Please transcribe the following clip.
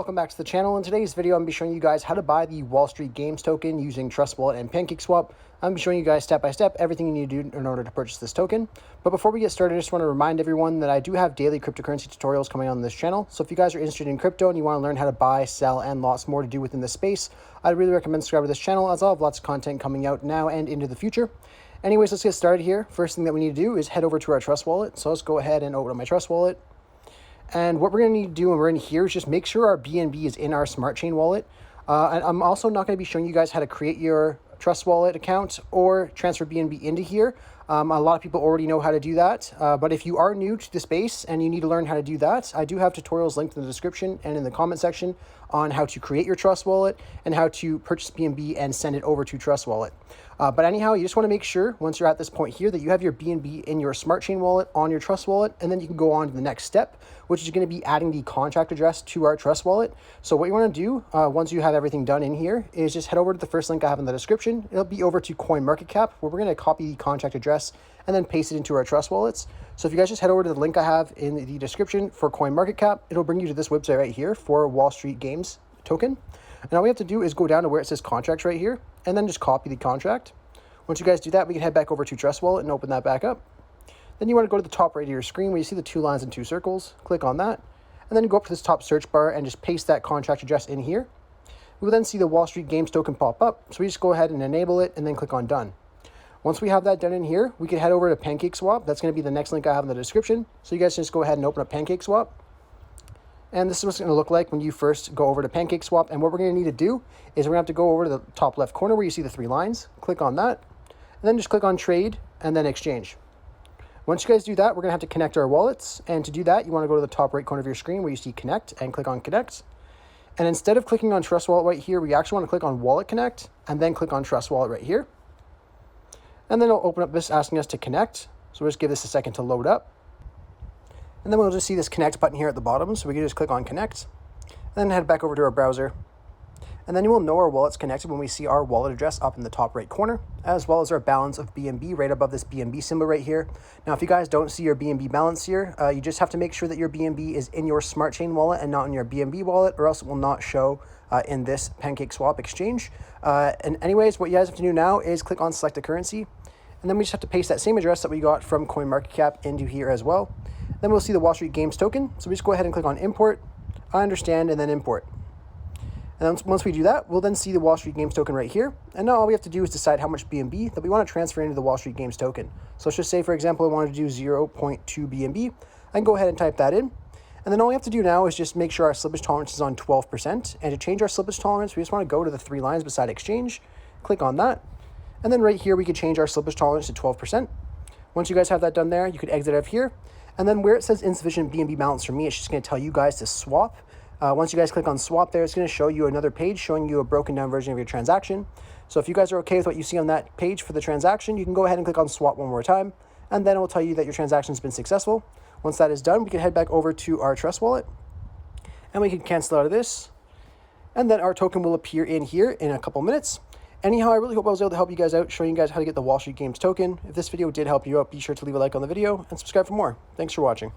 welcome back to the channel. In today's video, I'm going to be showing you guys how to buy the Wall Street Games token using Trust Wallet and PancakeSwap. I'm going to be showing you guys step by step everything you need to do in order to purchase this token. But before we get started, I just want to remind everyone that I do have daily cryptocurrency tutorials coming on this channel. So if you guys are interested in crypto and you want to learn how to buy, sell, and lots more to do within this space, I'd really recommend subscribing to this channel, as I'll have lots of content coming out now and into the future. Anyways, let's get started here. First thing that we need to do is head over to our Trust Wallet. So let's go ahead and open up my Trust Wallet. And what we're going to need to do when we're in here is just make sure our BNB is in our Smart Chain wallet. And I'm also not going to be showing you guys how to create your Trust Wallet account or transfer BNB into here. A lot of people already know how to do that. But if you are new to the space and you need to learn how to do that, I do have tutorials linked in the description and in the comment section on how to create your Trust Wallet and how to purchase BNB and send it over to Trust Wallet. But anyhow, you just want to make sure once you're at this point here that you have your BNB in your Smart Chain wallet on your Trust Wallet, and then you can go on to the next step, which is going to be adding the contract address to our Trust Wallet. So what you want to do once you have everything done in here is just head over to the first link I have in the description. It'll be over to CoinMarketCap, where we're going to copy the contract address and then paste it into our Trust Wallets. So if you guys just head over to the link I have in the description for CoinMarketCap, it'll bring you to this website right here for Wall Street Games token. And all we have to do is go down to where it says contracts right here and then just copy the contract. Once you guys do that, we can head back over to Trust Wallet and open that back up. Then you want to go to the top right of your screen where you see the two lines and two circles. Click on that. And then go up to this top search bar and just paste that contract address in here. We will then see the Wall Street Games token pop up. So we just go ahead and enable it and then click on done. Once we have that done in here, we can head over to PancakeSwap. That's going to be the next link I have in the description. So you guys just go ahead and open up PancakeSwap. And this is what it's going to look like when you first go over to PancakeSwap. And what we're going to need to do is we're going to have to go over to the top left corner where you see the three lines. Click on that. And then just click on trade and then exchange. Once you guys do that, we're going to have to connect our wallets. And to do that, you want to go to the top right corner of your screen where you see connect and click on connect. And instead of clicking on Trust Wallet right here, we actually want to click on Wallet Connect and then click on Trust Wallet right here. And then it'll open up this asking us to connect. So we'll just give this a second to load up. And then we'll just see this connect button here at the bottom. So we can just click on connect and then head back over to our browser. And then you will know our wallet's connected when we see our wallet address up in the top right corner, as well as our balance of BNB right above this BNB symbol right here. Now, if you guys don't see your BNB balance here, you just have to make sure that your BNB is in your Smart Chain wallet and not in your BNB wallet, or else it will not show in this PancakeSwap exchange. And anyways, what you guys have to do now is click on select a currency. And then we just have to paste that same address that we got from CoinMarketCap into here as well. Then we'll see the Wall Street Games token. So we just go ahead and click on import, I understand, and then import. And then once we do that, we'll then see the Wall Street Games token right here. And now all we have to do is decide how much BNB that we want to transfer into the Wall Street Games token. So let's just say, for example, I wanted to do 0.2 BNB. I can go ahead and type that in. And then all we have to do now is just make sure our slippage tolerance is on 12%. And to change our slippage tolerance, we just want to go to the three lines beside exchange, click on that. And then right here, we could change our slippage tolerance to 12%. Once you guys have that done there, you could exit out of here. And then where it says insufficient BNB balance for me, it's just going to tell you guys to swap. Once you guys click on swap there, it's going to show you another page showing you a broken down version of your transaction. So if you guys are okay with what you see on that page for the transaction, you can go ahead and click on swap one more time, and then it will tell you that your transaction has been successful. Once that is done, we can head back over to our Trust Wallet, and we can cancel out of this, and then our token will appear in here in a couple minutes. Anyhow, I really hope I was able to help you guys out, showing you guys how to get the Wall Street Games token. If this video did help you out, be sure to leave a like on the video and subscribe for more. Thanks for watching.